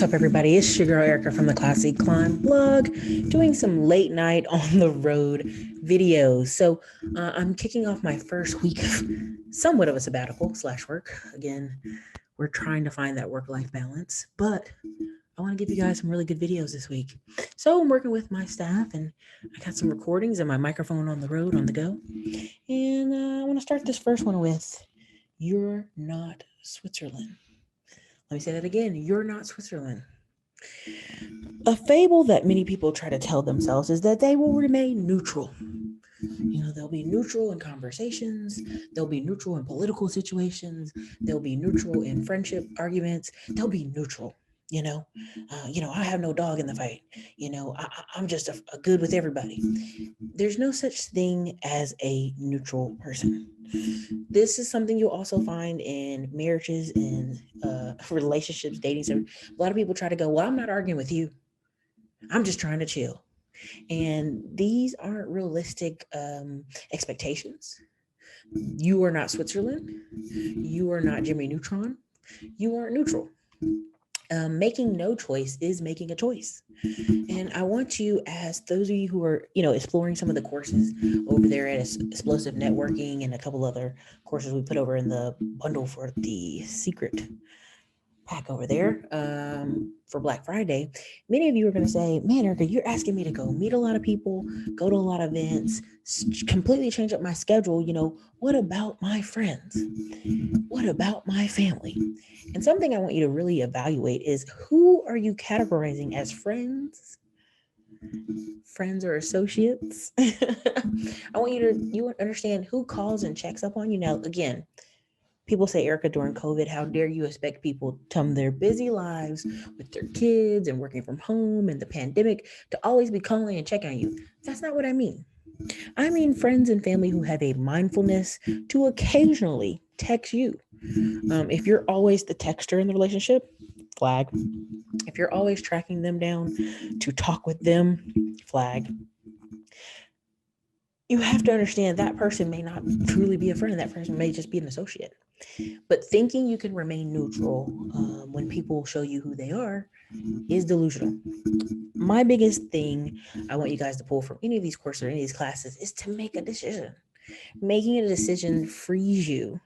What's up, everybody? It's your girl Erica from the Classic Climb blog, doing some late night on the road videos. So I'm kicking off my first week of somewhat of a sabbatical / work. Again, we're trying to find that work-life balance, but I want to give you guys some really good videos this week. So I'm working with my staff, and I got some recordings and my microphone on the road, on the go. And I want to start this first one with "You're Not Switzerland." Let me say that again. You're not Switzerland. A fable that many people try to tell themselves is that they will remain neutral. They'll be neutral in conversations. They'll be neutral in political situations. They'll be neutral in friendship arguments. They'll be neutral. I have no dog in the fight. I'm just a good with everybody. There's no such thing as a neutral person. This is something you'll also find in marriages and relationships, dating. So a lot of people try to go, well, I'm not arguing with you. I'm just trying to chill. And these aren't realistic expectations. You are not Switzerland. You are not Jimmy Neutron. You aren't neutral. Making no choice is making a choice. And I want you, as those of you who are, exploring some of the courses over there at Explosive Networking and a couple other courses we put over in the bundle for the secret pack over there for Black Friday, many of you are going to say, man, Erica, you're asking me to go meet a lot of people, go to a lot of events, completely change up my schedule. What about my friends? What about my family? And something I want you to really evaluate is, who are you categorizing as friends or associates? I want you understand who calls and checks up on you. Now, again, people say, Erica, during COVID, how dare you expect people from their busy lives with their kids and working from home and the pandemic to always be calling and checking on you? That's not what I mean. I mean friends and family who have a mindfulness to occasionally text you. If you're always the texter in the relationship, flag. If you're always tracking them down to talk with them, flag. You have to understand that person may not truly be a friend. That person may just be an associate. But thinking you can remain neutral when people show you who they are is delusional. My biggest thing I want you guys to pull from any of these courses or any of these classes is to make a decision. Making a decision frees you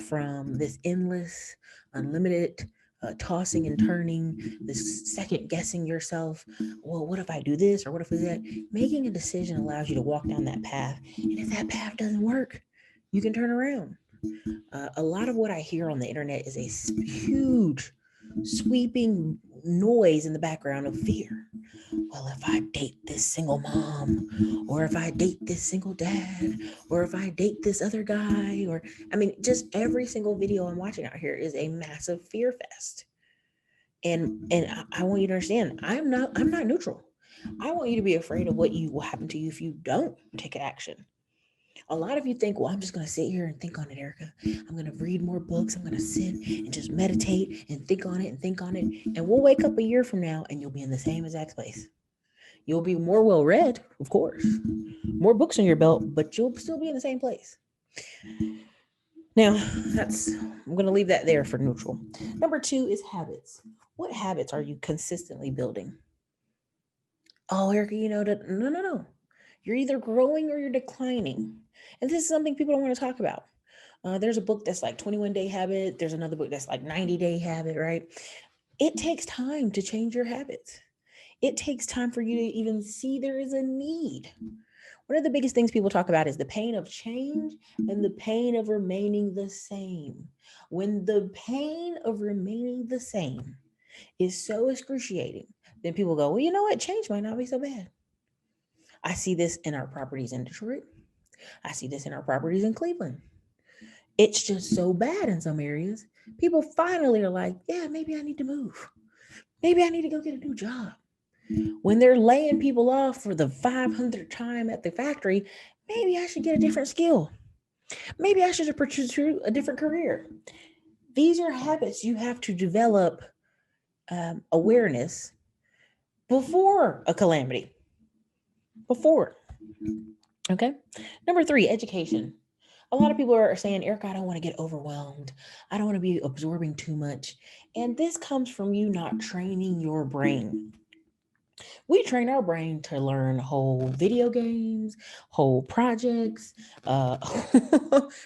from this endless, unlimited tossing and turning, this second guessing yourself. Well, what if I do this, or what if I do that? Making a decision allows you to walk down that path. And if that path doesn't work, you can turn around. A lot of what I hear on the internet is a huge, sweeping noise in the background of fear. Well, if I date this single mom, or if I date this single dad, or if I date this other guy, just every single video I'm watching out here is a massive fear fest. And I want you to understand, I'm not neutral. I want you to be afraid of what will happen to you if you don't take action. A lot of you think, well, I'm just going to sit here and think on it, Erica. I'm going to read more books. I'm going to sit and just meditate and think on it and think on it. And we'll wake up a year from now and you'll be in the same exact place. You'll be more well-read, of course, more books on your belt, but you'll still be in the same place. Now, I'm going to leave that there for neutral. Number 2 is habits. What habits are you consistently building? Oh, Erica, no. You're either growing or you're declining. And this is something people don't want to talk about. There's a book that's like 21-day habit. There's another book that's like 90-day habit, right? It takes time to change your habits. It takes time for you to even see there is a need. One of the biggest things people talk about is the pain of change and the pain of remaining the same. When the pain of remaining the same is so excruciating, then people go, well, you know what? Change might not be so bad. I see this in our properties in Detroit. I see this in our properties in Cleveland. It's just so bad in some areas. People finally are like, yeah, maybe I need to move. Maybe I need to go get a new job. When they're laying people off for the 500th time at the factory, maybe I should get a different skill. Maybe I should pursue a different career. These are habits you have to develop awareness before a calamity. Before. Okay. Number 3, education. A lot of people are saying, Erica, I don't want to get overwhelmed. I don't want to be absorbing too much. And this comes from you not training your brain. We train our brain to learn whole video games, whole projects, uh,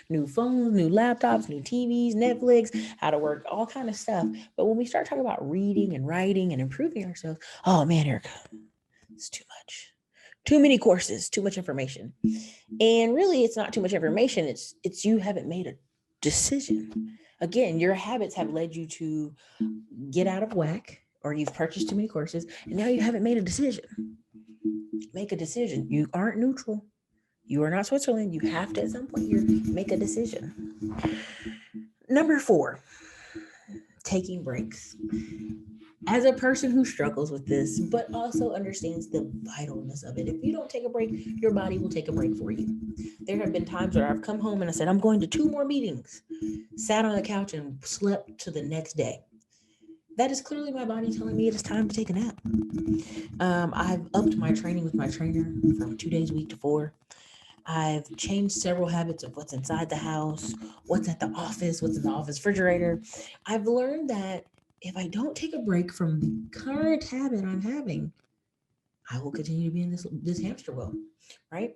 new phones, new laptops, new TVs, Netflix, how to work, all kind of stuff. But when we start talking about reading and writing and improving ourselves, oh man, Erica, it's too much. Too many courses, too much information. And really it's not too much information. It's you haven't made a decision. Again, your habits have led you to get out of whack, or you've purchased too many courses and now you haven't made a decision. Make a decision. You aren't neutral. You are not Switzerland. You have to at some point here make a decision. Number 4, taking breaks. As a person who struggles with this, but also understands the vitalness of it, if you don't take a break, your body will take a break for you. There have been times where I've come home and I said, I'm going to 2 more meetings, sat on the couch and slept to the next day. That is clearly my body telling me it is time to take a nap. I've upped my training with my trainer from 2 days a week to 4. I've changed several habits of what's inside the house, what's at the office, what's in the office refrigerator. I've learned that if I don't take a break from the current habit I'm having, I will continue to be in this hamster wheel, right?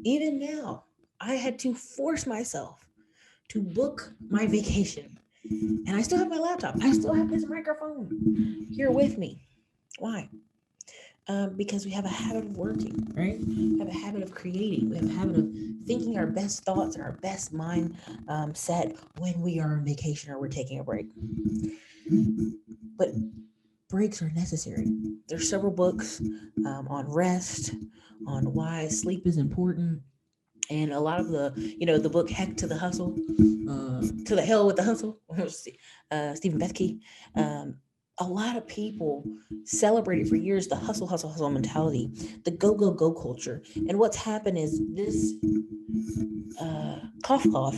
Even now, I had to force myself to book my vacation. And I still have my laptop. I still have this microphone here with me. Why? Because we have a habit of working, right? We have a habit of creating. We have a habit of thinking our best thoughts and our best mind set when we are on vacation or we're taking a break. But breaks are necessary. There's several books on rest, on why sleep is important, and a lot of the book Heck to the Hustle, to the Hell with the Hustle, Stephen Bethke. A lot of people celebrated for years the hustle, hustle, hustle mentality, the go, go, go culture. And what's happened is this cough, cough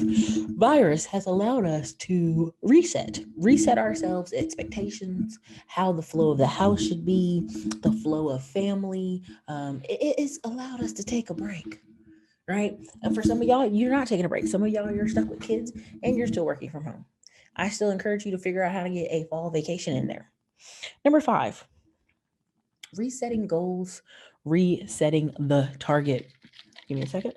virus has allowed us to reset ourselves, expectations, how the flow of the house should be, the flow of family. It's allowed us to take a break. Right. And for some of y'all, you're not taking a break. Some of y'all, you're stuck with kids and you're still working from home. I still encourage you to figure out how to get a fall vacation in there. Number 5, resetting goals, resetting the target. Give me a second.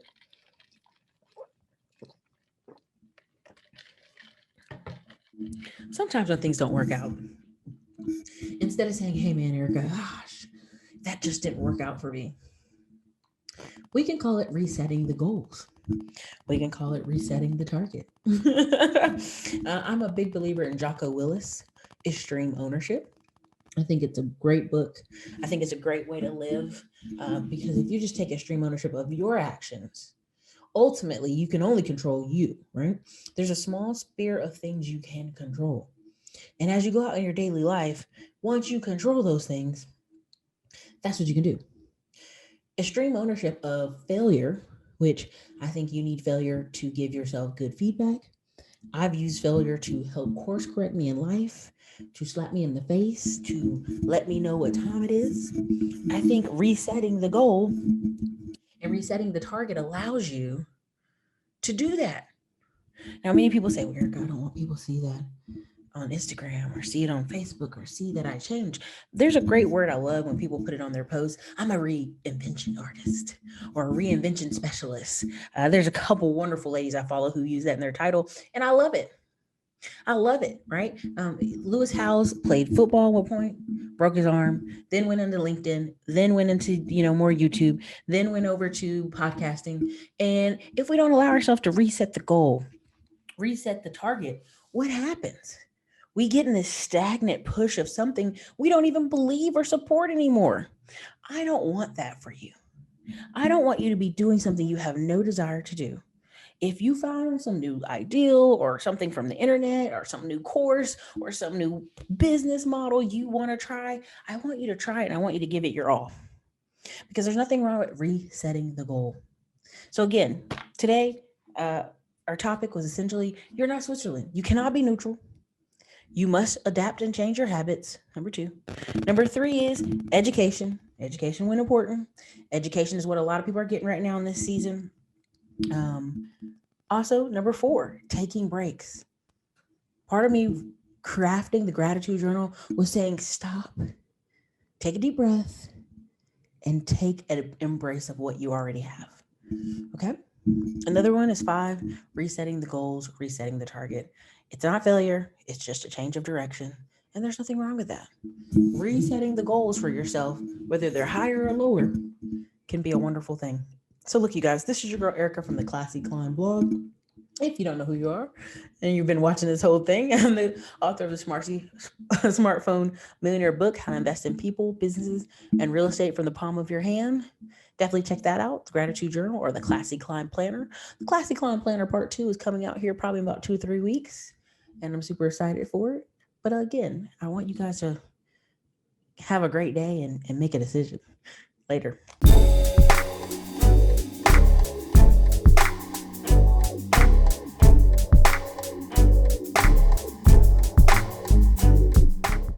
Sometimes when things don't work out, instead of saying, hey man, Erica, gosh, that just didn't work out for me, we can call it resetting the goals. We can call it resetting the target. I'm a big believer in Jocko Willis, Extreme Ownership. I think it's a great book. I think it's a great way to live because if you just take extreme ownership of your actions, ultimately you can only control you, right? There's a small sphere of things you can control. And as you go out in your daily life, once you control those things, that's what you can do. Extreme ownership of failure, which I think you need failure to give yourself good feedback. I've used failure to help course correct me in life, to slap me in the face, to let me know what time it is. I think resetting the goal and resetting the target allows you to do that. Now, many people say, well, Erica, I don't want people to see that on Instagram or see it on Facebook or see that I change. There's a great word I love when people put it on their posts. I'm a reinvention artist or a reinvention specialist. There's a couple wonderful ladies I follow who use that in their title, and I love it. I love it, right? Lewis Howes played football at one point, broke his arm, then went into LinkedIn, then went into, more YouTube, then went over to podcasting. And if we don't allow ourselves to reset the goal, reset the target, what happens? We get in this stagnant push of something we don't even believe or support anymore. I don't want that for you. I don't want you to be doing something you have no desire to do. If you found some new ideal or something from the internet or some new course or some new business model you want to try, I want you to try it and I want you to give it your all because there's nothing wrong with resetting the goal. So again, today, our topic was essentially, you're not Switzerland. You cannot be neutral. You must adapt and change your habits. Number 2. Number 3 is education. Education when important. Education is what a lot of people are getting right now in this season. Also, number 4, taking breaks. Part of me crafting the gratitude journal was saying, stop, take a deep breath, and take an embrace of what you already have. Okay. Another one is 5, resetting the goals, resetting the target. It's not failure, it's just a change of direction. And there's nothing wrong with that. Resetting the goals for yourself, whether they're higher or lower, can be a wonderful thing. So, look, you guys, this is your girl Erica from the Classy Climb blog. If you don't know who you are and you've been watching this whole thing, I'm the author of the Smartphone Millionaire book, How to Invest in People, Businesses, and Real Estate from the Palm of Your Hand. Definitely check that out, the Gratitude Journal or the Classy Climb Planner. The Classy Climb Planner Part 2 is coming out here probably about 2-3 weeks, and I'm super excited for it. But again, I want you guys to have a great day and make a decision. Later.